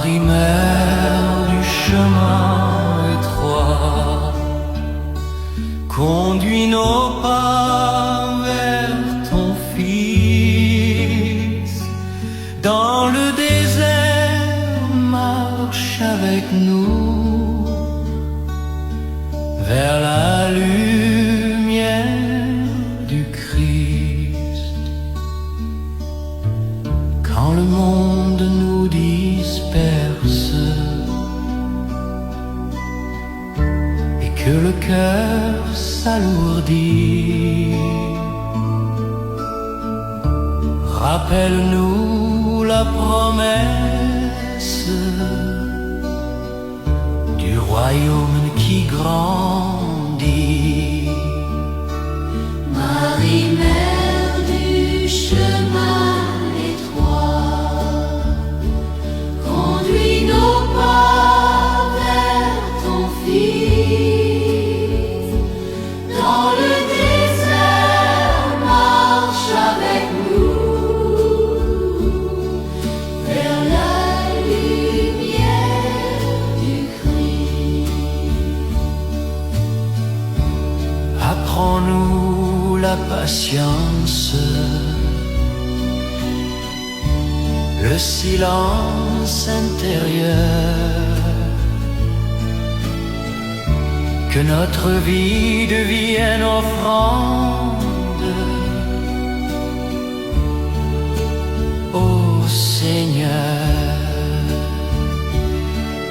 Marie-Mère du chemin étroit, conduis nos pas vers ton Fils. Dans le désert, marche avec nous vers la lumière du Christ. Quand le monde nous disperse et que le cœur s'alourdit, rappelle-nous la promesse du royaume qui grandit. Marie-Mère du chemin étroit, conduis nos pas vers ton Fils. Dans le désert, marche avec nous vers la lumière du Christ. Apprends-nous la patience, le silence intérieur, que notre vie devienne offrande. Ô Seigneur,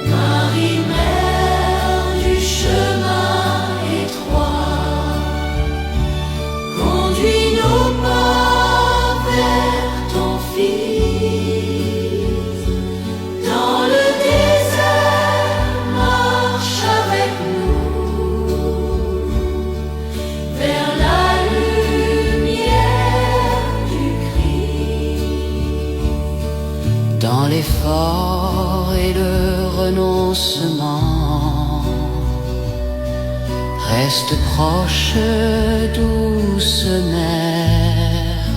Marie-Mère du chemin étroit, conduis nos pas vers ton Fils. Dans le désert, marche avec nous vers la lumière du Christ. dans l'effort et le renoncement, reste proche, douce mère,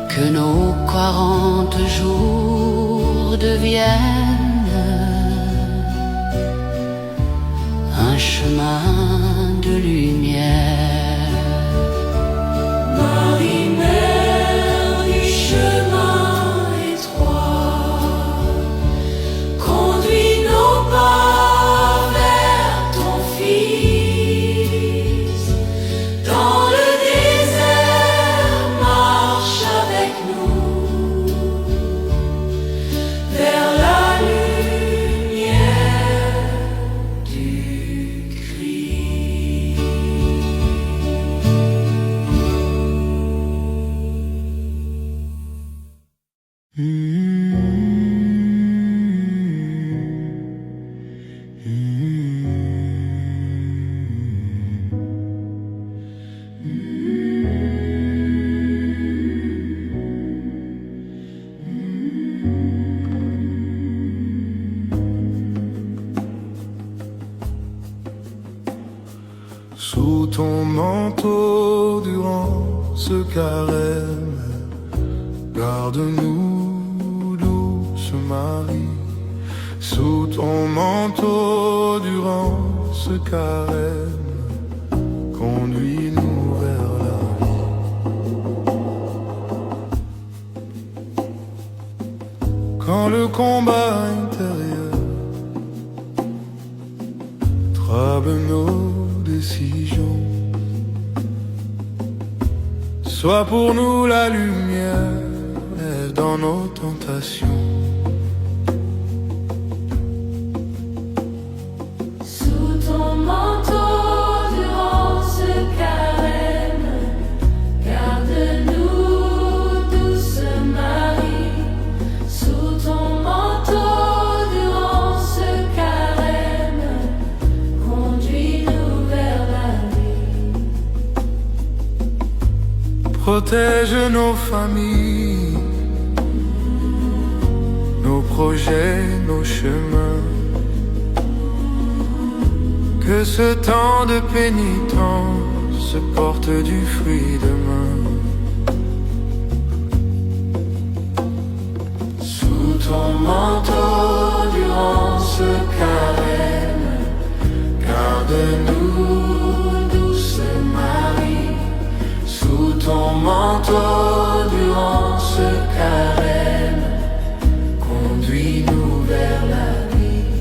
que nos 40 jours deviennent un chemin de lumière. Marie-Mère du chemin étroit, conduis nos pas vers ton Fils. Dans le désert, marche avec nous vers la lumière du Christ. Sous ton manteau durant ce carême, garde-nous, douce Marie. Sous ton manteau durant ce carême, conduis-nous vers la vie. Quand le combat intérieur trouble nos décisions, sois pour nous la lumière dans nos tentations. Sous ton manteau durant ce carême, garde-nous, douce Marie. Sous ton manteau durant ce carême, conduis-nous vers la vie. Protège nos familles, nos projets, nos chemins. Que ce temps de pénitence porte du fruit demain. Sous ton manteau durant ce carême. Garde-nous, douce Marie, sous ton manteau durant ce carême. Conduis-nous vers la vie.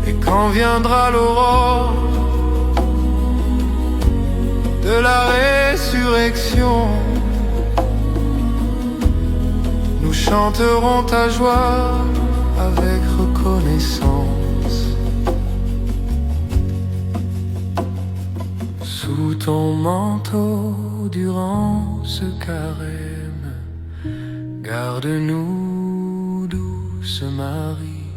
Et quand viendra l'aurore de la résurrection, nous chanterons ta joie avec reconnaissance. Sous ton manteau durant ce carême, garde-nous, douce Marie.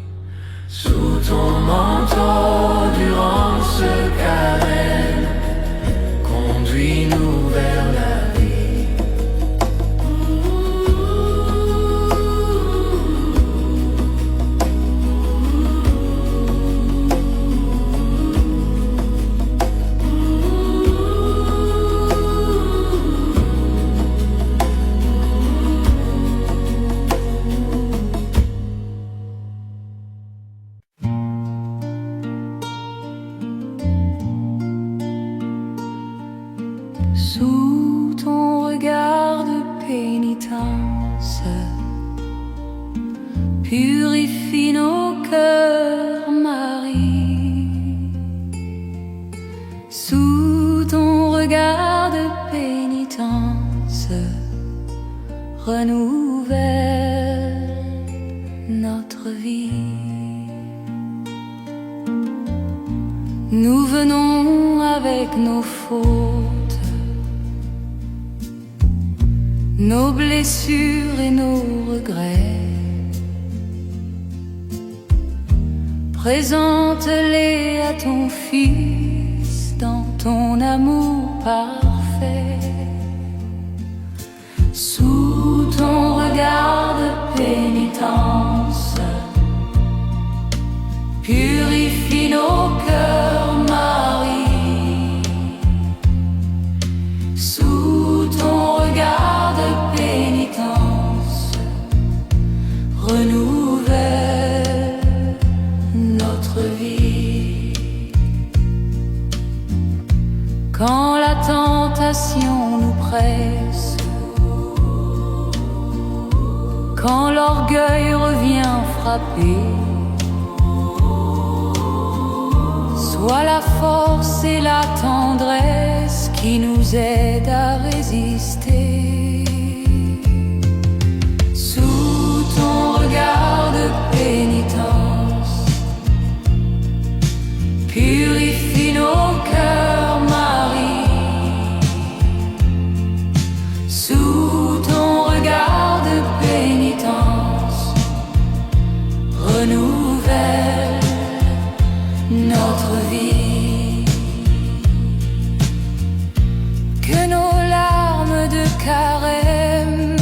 Sous ton manteau durant ce carême, conduis-nous vers la vie. Sous ton regard de pénitence, purifie nos cœurs, Marie. Sous ton regard de pénitence, renouvelle notre vie. Nous venons avec nos fautes, nos blessures et nos regrets. Présente-les à ton Fils dans ton amour parfait. Sous ton regard de pénitence, purifie nos cœurs, Marie. Sous ton regard de pénitence, renouvelle notre vie. Quand la tentation nous presse, quand l'orgueil revient frapper, sois la force et la tendresse qui nous aident à résister. Sous ton regard de pénitence, purifie nos cœurs, Marie. Sous ton regard de pénitence, renouvelle notre vie. Que nos larmes de carême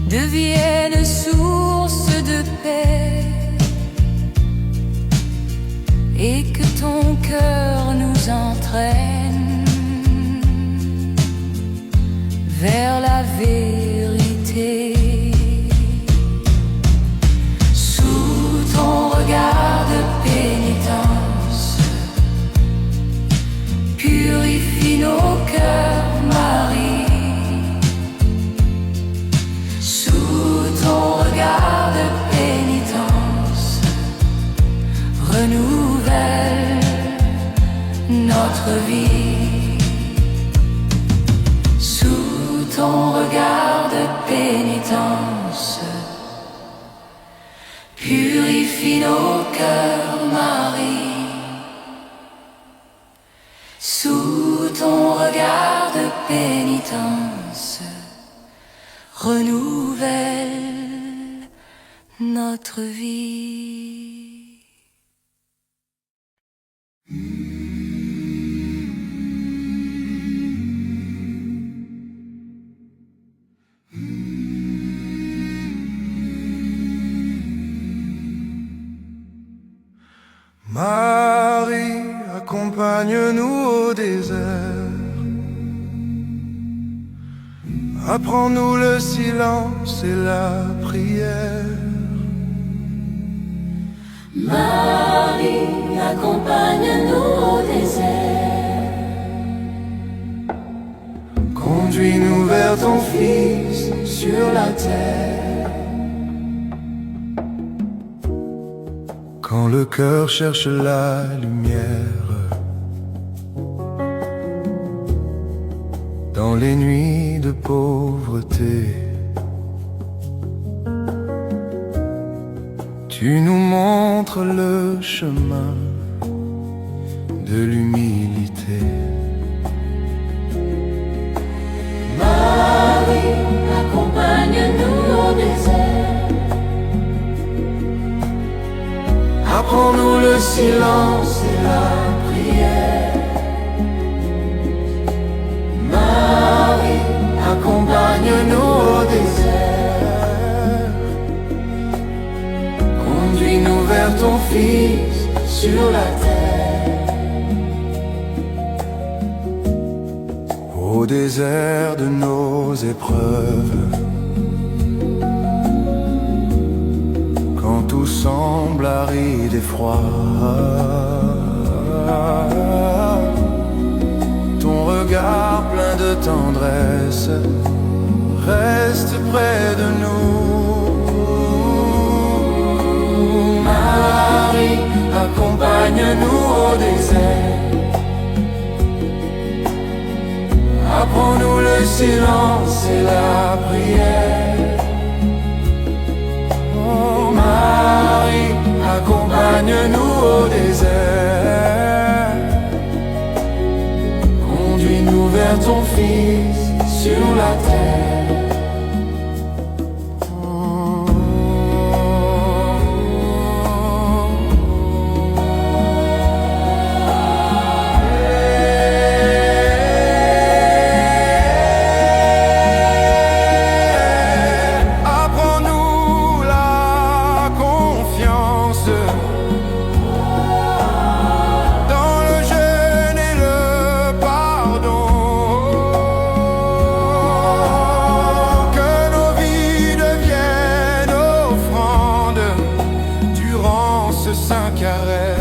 deviennent source de paix, et que ton cœur nous entraîne vers la vérité. Sous ton regard de pénitence, purifie nos cœurs, Marie. Sous ton regard de pénitence, renouvelle notre vie. Sous ton regard de pénitence, purifie nos cœurs, Marie. Sous ton regard de pénitence, renouvelle notre vie. Marie, accompagne-nous au désert, Apprends-nous le silence et la prière. Marie, accompagne-nous au désert. Conduis-nous vers ton Fils sur la terre. Quand le cœur cherche la lumière, dans les nuits de pauvreté, tu nous montres le chemin de l'humilité. Marie, accompagne-nous au désert. Apprends-nous le silence et la prière. Marie, Accompagne-nous au désert. Conduis-nous vers ton Fils sur la terre. Au désert de nos épreuves, quand tout semble aride et froid, ton regard plein de tendresse reste près de nous. Marie, accompagne-nous au désert. Apprends-nous le silence et la prière. Oh Marie, accompagne-nous au désert. Conduis-nous vers ton Fils sur la terre. Apprends-nous la confiance dans le jeûne et le pardon. Que nos vies deviennent offrandes durant ce saint carême.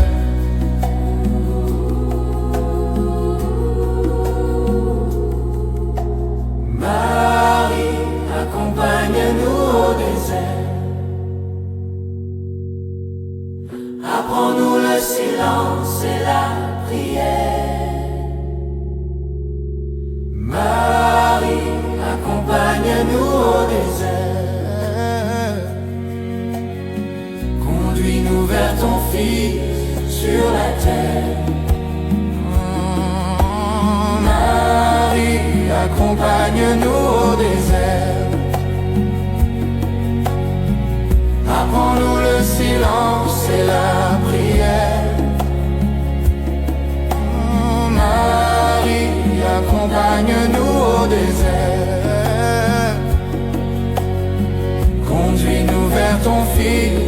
Marie, accompagne-nous au désert. Apprends-nous le silence et la prière. Marie, accompagne-nous au désert. Conduis-nous vers ton Fils Sur la terre, Marie, accompagne-nous au désert. Apprends-nous le silence et la prière. Marie, accompagne-nous au désert. Conduis-nous vers ton Fils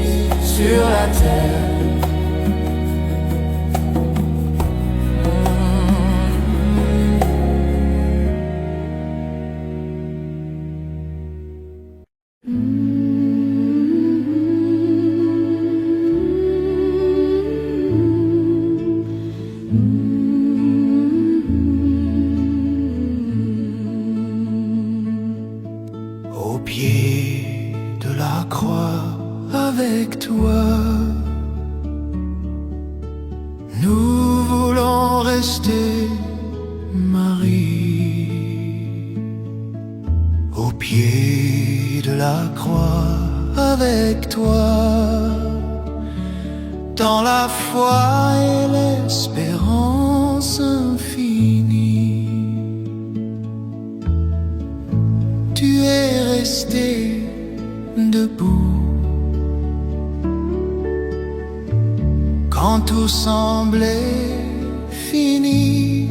sur la terre. Au pied de la croix, avec toi, nous voulons rester, Marie. Au pied de la croix, avec toi, dans la foi et l'espérance infinie. Tu es resté debout quand tout semblait fini.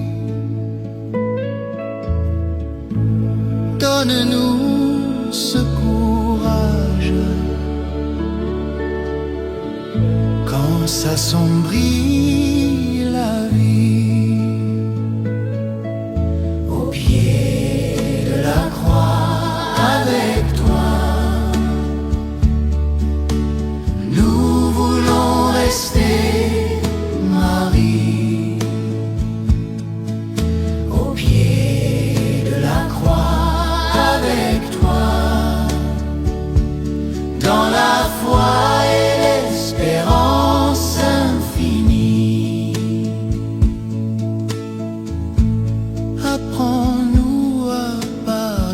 Donne-nous ce courage quand s'assombrit la vie. au pied de la croix,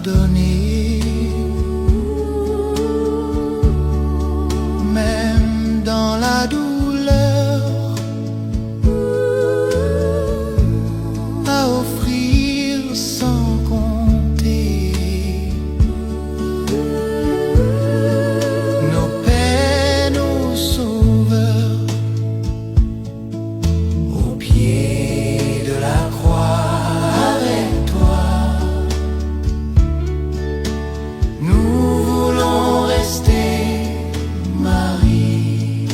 pardonner. Même dans la douleur, à offrir sans compter nos peines au Sauveur, au pied de la croix avec toi. Nous voulons rester, Marie,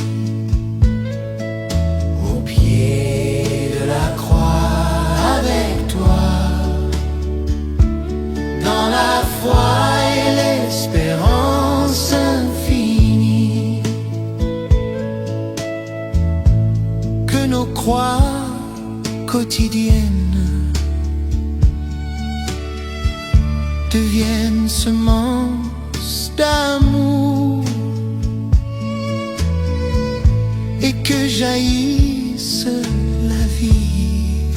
au pied de la croix avec toi, dans la foi et l'espérance infinie. Que nos croix quotidiennes deviennent semences d'amour et que jaillisse la vie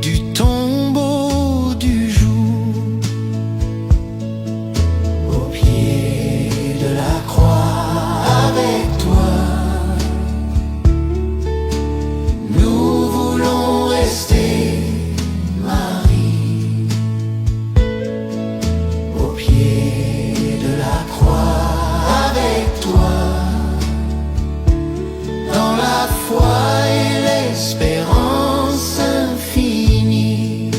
du tombeau du jour, au pied de la croix avec toi. Nous voulons rester, Marie, au pied de la croix avec toi, dans la foi et l'espérance infinie.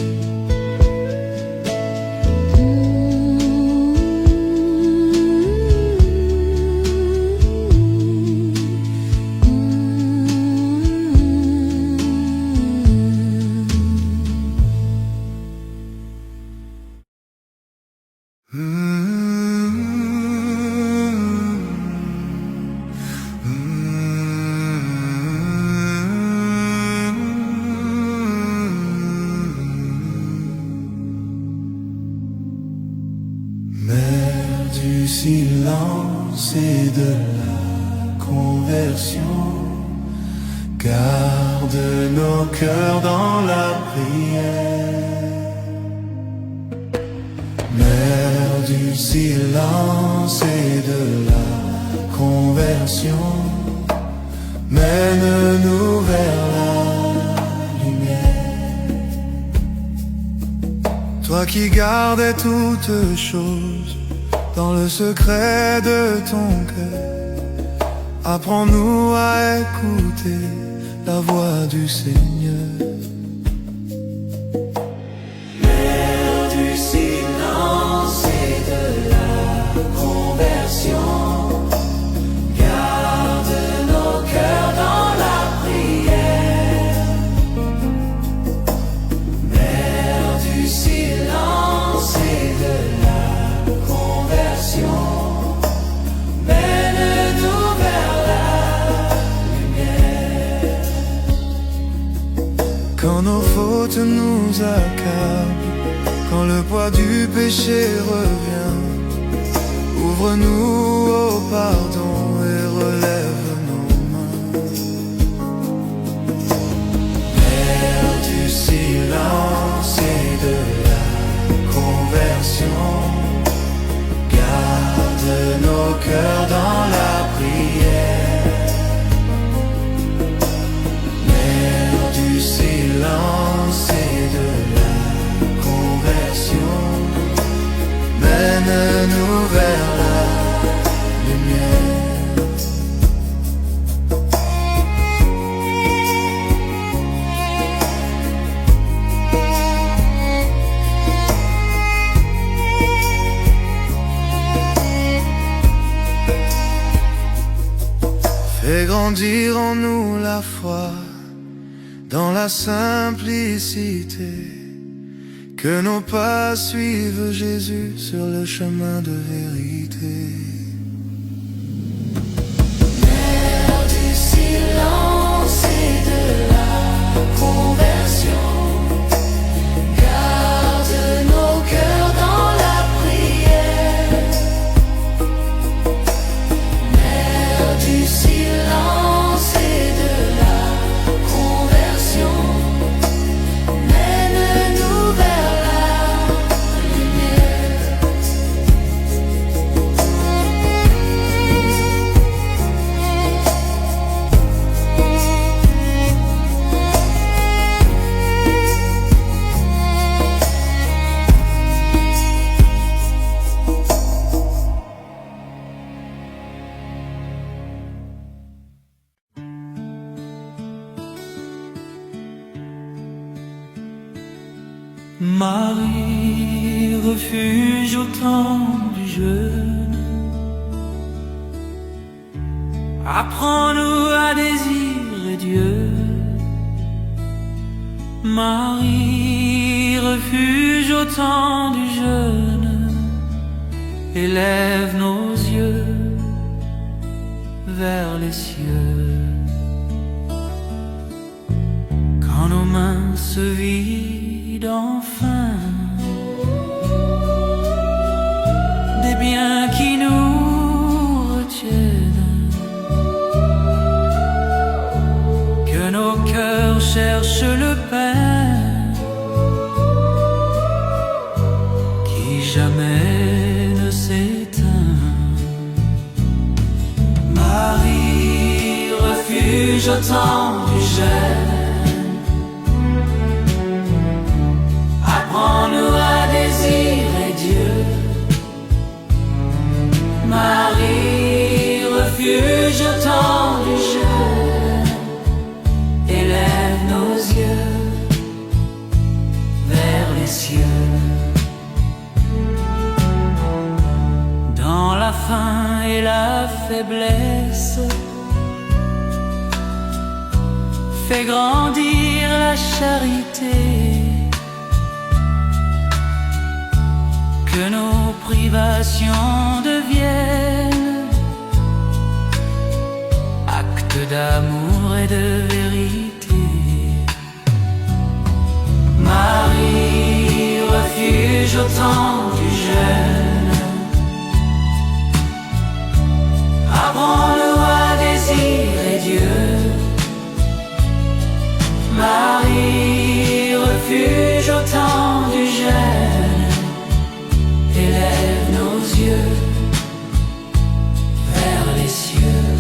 Mère du silence et de la conversion, garde nos cœurs dans la prière. Mère du silence et de la conversion, mène-nous vers la lumière. Toi qui gardais toutes choses dans le secret de ton cœur, apprends-nous à écouter la voix du Seigneur. Mère du silence et de la conversion, garde nos cœurs dans la prière. Mère du silence et de la conversion, mène-nous vers la lumière. Quand nos fautes nous accablent, quand le poids du péché revient, ouvre-nous au pardon et relève nos mains. Mère du silence et de la conversion, garde nos cœurs dans la prière. Mère du silence et de la conversion, mène-nous vers la lumière. Fais grandir en nous la foi dans la simplicité, que nos pas suivent Jésus sur le chemin de vérité. Mère du silence et de la conversion, garde nos cœurs dans la prière. Mère du silence et de la conversion, mène-nous Marie, refuge au temps du jeûne, apprends-nous à désirer Dieu. Marie, refuge au temps du jeûne, élève nos yeux vers les cieux. Quand nos mains se vident enfin des biens qui nous retiennent, que nos cœurs cherchent le pain qui jamais ne s'éteint. Marie, refuge au temps du jeûne, apprends-nous à désirer Dieu. Marie, refuge au temps du jeûne, élève nos yeux vers les cieux. Dans la faim et la faiblesse, fais grandir la charité. Que nos privations deviennent actes d'amour et de vérité. Marie, refuge au temps du jeûne, apprends-nous à désirer Dieu. Marie, refuge au temps du jeûne, élève nos yeux vers les cieux.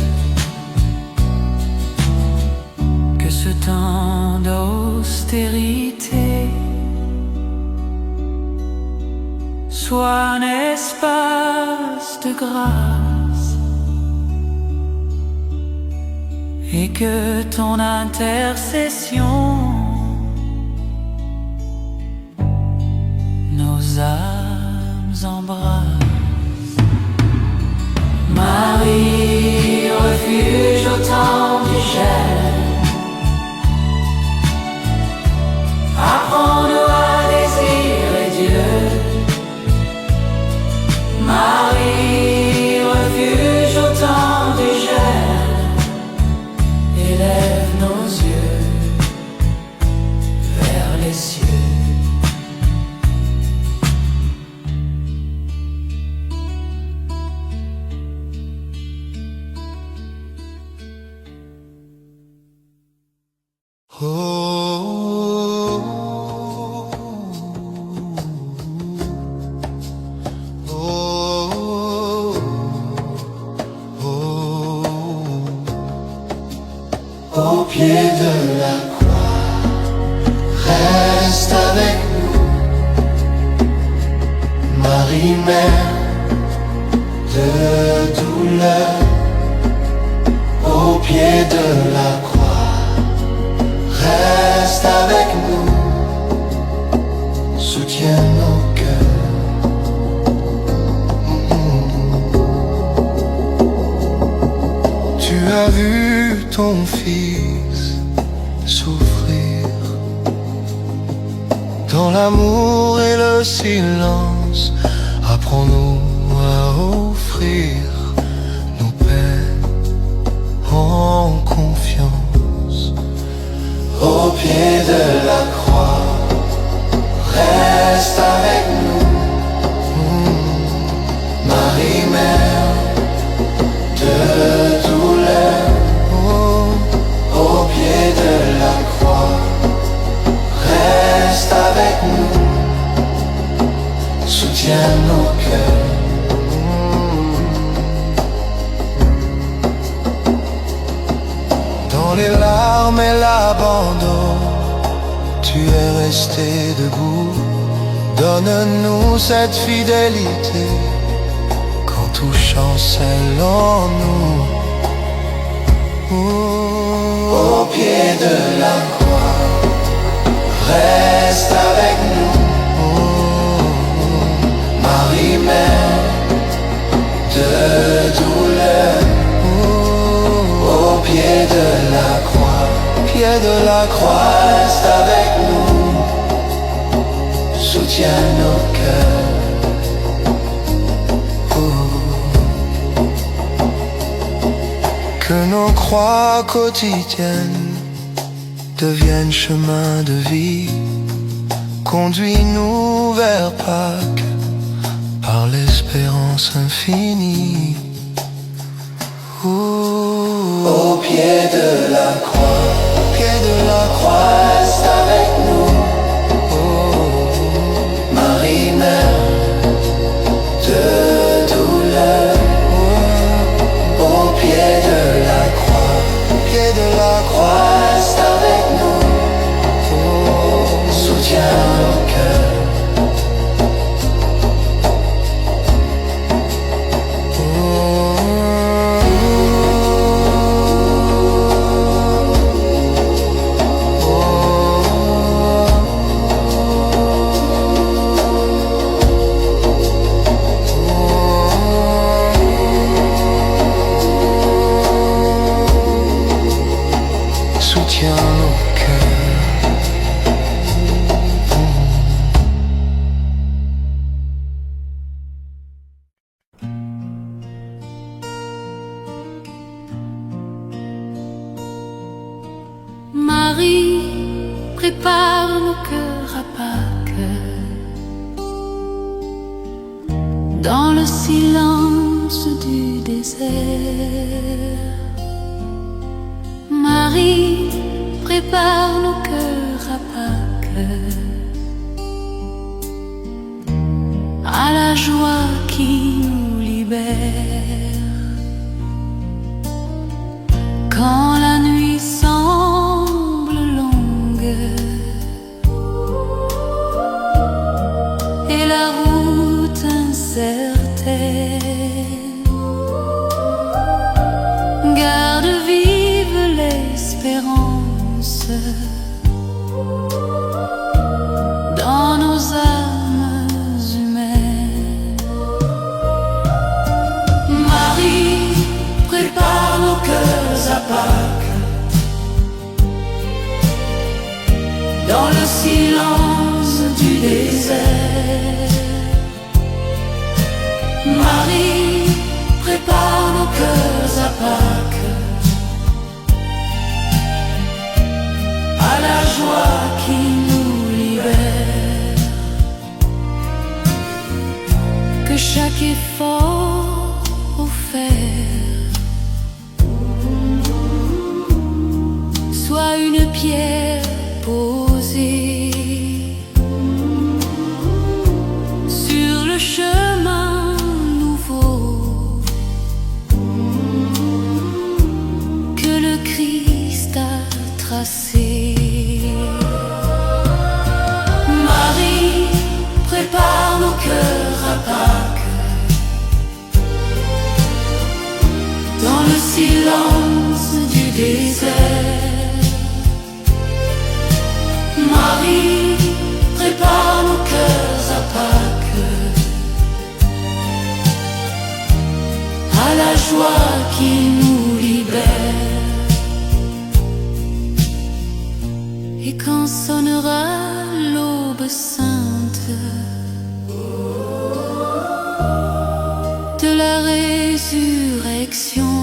Que ce temps d'austérité soit un espace de grâce, et que ton intercession nos âmes embrasse. Marie, refuge au temps du jeûne, apprends-nous à désirer Dieu. Marie, refuge au temps du jeûne, élève nos yeux vers les cieux. Oh, oh, oh, oh. Au pied de la croix, reste avec nous, Marie, mère de douleur. Au pied de la croix, reste avec nous, soutiens nos cœurs. Tu as vu ton fils souffrir dans l'amour et le silence. Apprends-nous à offrir nos peines en confiance. Au pied de la croix, reste avec nous, Marie, mère de douleur. Au pied de la croix, reste avec nous, soutiens nos cœurs. Dans les larmes et l'abandon, tu es resté debout. Donne-nous cette fidélité quand tout chancelle en nous. Au pied de la croix, reste avec nous, de la croix, reste avec nous, soutiens nos cœurs. Que nos croix quotidiennes deviennent chemin de vie. Conduis-nous vers Pâques par l'espérance infinie. Au pied de la croix, au pied de la croix, reste avec nous. Marie, mère de douleur. Au pied de la croix, au pied de la croix, reste avec nous, soutiens nos cœurs. Soutiens nos cœurs. Marie, prépare nos cœurs à Pâques. Dans le silence du désert. Marie, prépare nos cœurs à Pâques, à la joie qui nous libère. Quand la nuit semble longue et la route incertaine, garde vive l'espérance dans nos âmes humaines. Marie, prépare nos cœurs à Pâques. Dans le silence du désert. Marie, prépare nos cœurs à Pâques, à la joie qui nous libère. Que chaque effort offert soit une pierre posée sur le chemin nouveau que le Christ a tracé. Marie, prépare nos cœurs à Pâques. Dans le silence du désert. Marie, prépare nos cœurs à Pâques, à la joie qui nous libère. Et quand sonnera l'aube sainte de la résurrection,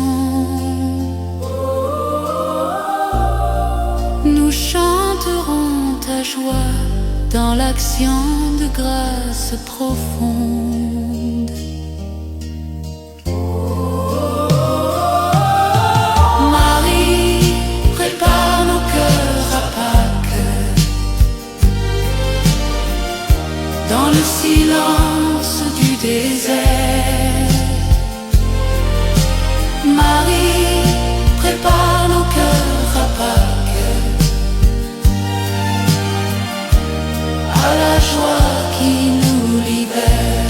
nous chanterons ta joie dans l'action de grâce profonde. Marie, prépare nos cœurs à Pâques. Dans le silence du désert. Marie, prépare nos cœurs à Pâques, à la joie qui nous libère.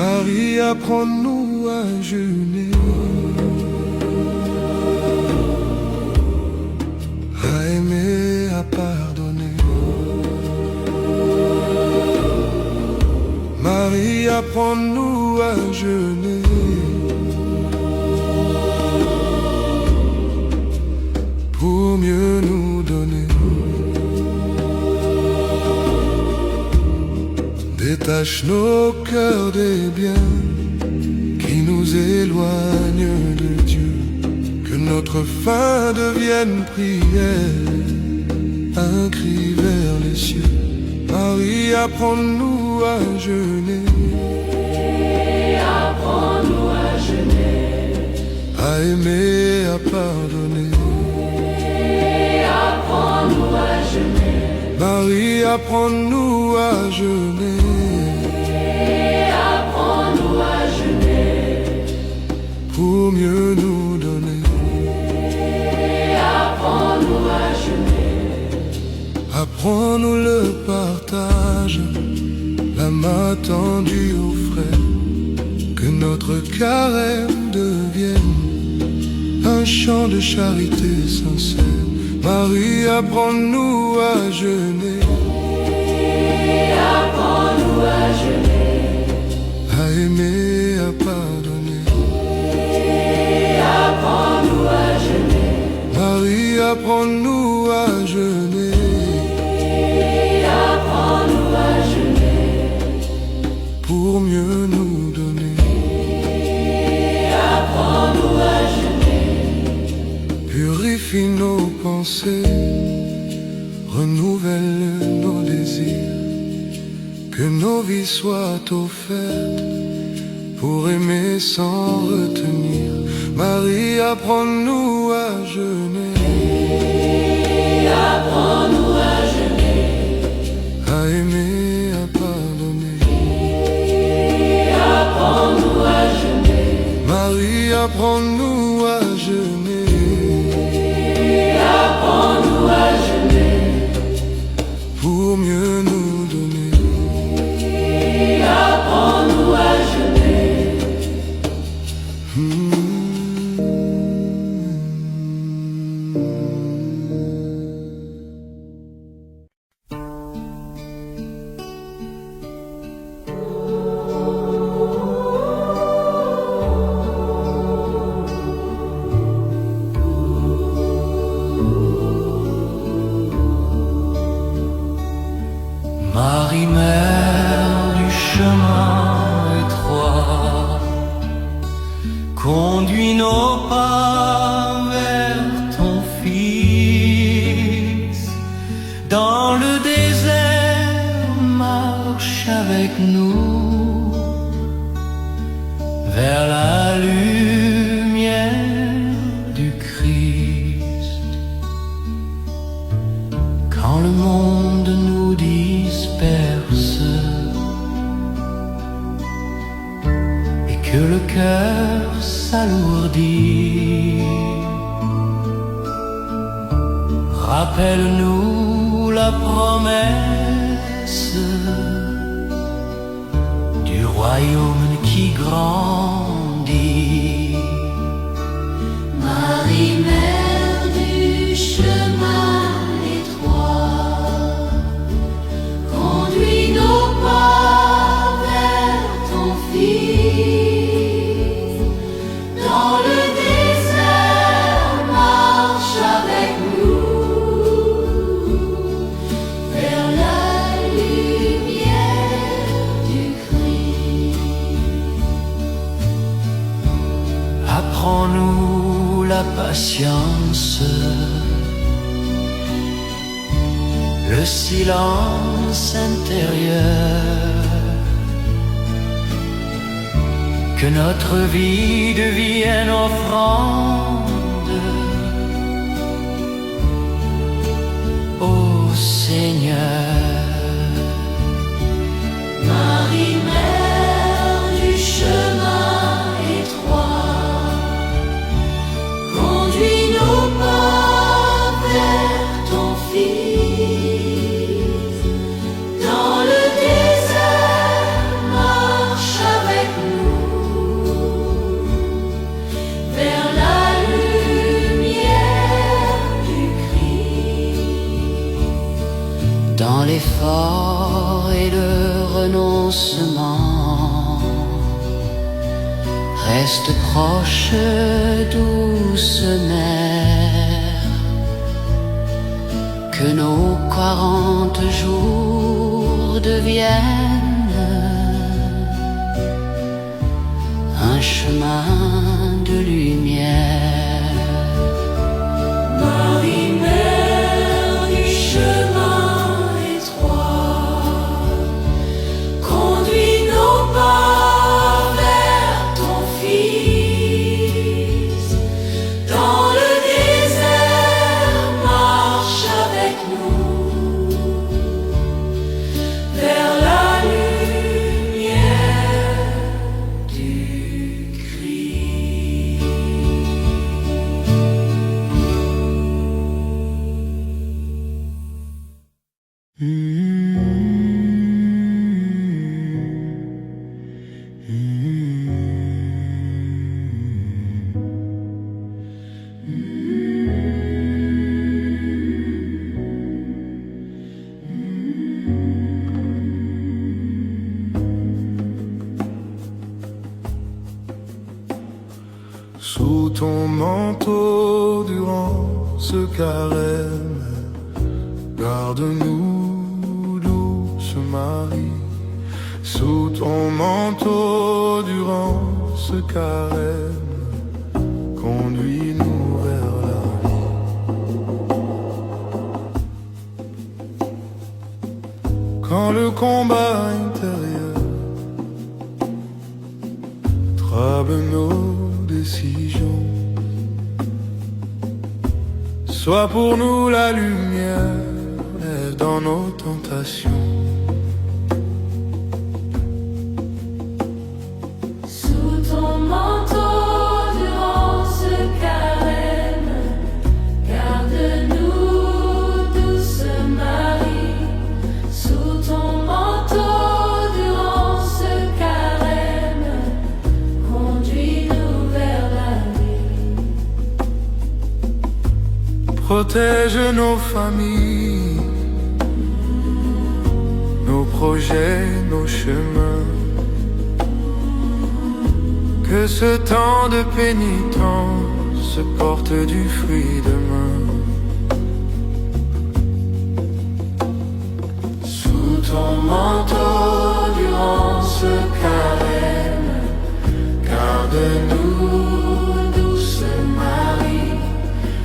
Marie, apprends-nous à jeûner, à aimer, à pardonner, Marie, apprends-nous à jeûner. Pour mieux nous donner. Détache nos cœurs des biens qui nous éloignent de Dieu. Que notre faim devienne prière, un cri vers les cieux. Marie, apprends-nous à jeûner. Apprends-nous à jeûner. À aimer, à pardonner. Apprends-nous à jeûner. Marie, apprends-nous à jeûner. Apprends-nous à jeûner. Pour mieux nous donner. Apprends-nous à jeûner. Apprends-nous le partage, la main tendue aux frères. Que notre carême devienne un chant de charité sincère. Marie, apprends-nous à jeûner. Apprends-nous à jeûner. À aimer, à pardonner. Apprends-nous à jeûner. Marie, apprends-nous à jeûner. Apprends-nous à jeûner. Pour mieux nous donner. Apprends-nous à jeûner. Purifie nos pensées, renouvelle nos désirs. Que nos vies soient offertes pour aimer sans retenir. Marie, apprends-nous à jeûner. Apprends-nous à jeûner. À aimer, à pardonner. Apprends-nous à jeûner. Marie, apprends-nous à jeûner. Apprends-nous à jeûner. Pour mieux nous donner. Apprends-nous à jeûner. Marie, mère du chemin étroit, conduis nos pas vers ton Fils. Dans le désert, marche avec nous vers la lumière du Christ. Quand le monde nous disperse et que le cœur s'alourdit, rappelle-nous la promesse du royaume qui grandit. Marie, mère du chemin étroit, conduis nos pas vers ton Fils. Dans le désert, marche avec nous vers la lumière du Christ. Apprends-nous la patience, le silence intérieur. Que notre vie devienne offrande, ô Seigneur. Marie, mère du chemin étroit, conduis nos pas vers ton Fils. Dans le désert, marche avec nous vers la lumière du Christ. Dans les Reste proche, douce mère, que nos 40 jours deviennent un chemin de lumière. Marie, mère du chemin étroit, conduis nos pas vers ton Fils. Dans le désert, marche avec nous vers la lumière du Christ. Sous ton manteau durant ce carême, garde-nous, douce Marie. Sous ton manteau durant ce carême, conduis-nous vers la vie. Quand le combat intérieur trouble nos décisions, sois pour nous la lumière dans nos tentations. Sous ton manteau durant ce carême, garde-nous, douce Marie. Sous ton manteau durant ce carême, conduis-nous vers la vie. Protège nos familles, nos projets, nos chemins. Que ce temps de pénitence porte du fruit demain. Sous ton manteau durant ce carême, garde-nous, douce Marie.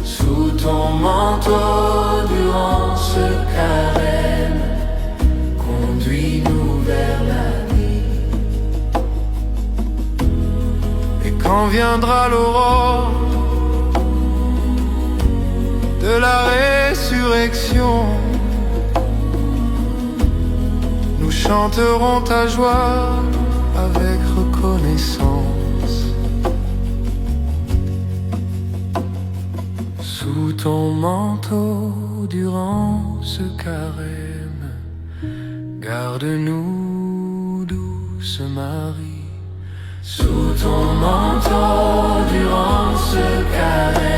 Sous ton manteau durant ce carême, conduis-nous vers la vie. Et quand viendra l'aurore de la résurrection, nous chanterons ta joie avec reconnaissance. Sous ton manteau durant ce carême, garde-nous, douce Marie. Sous ton manteau durant ce carême,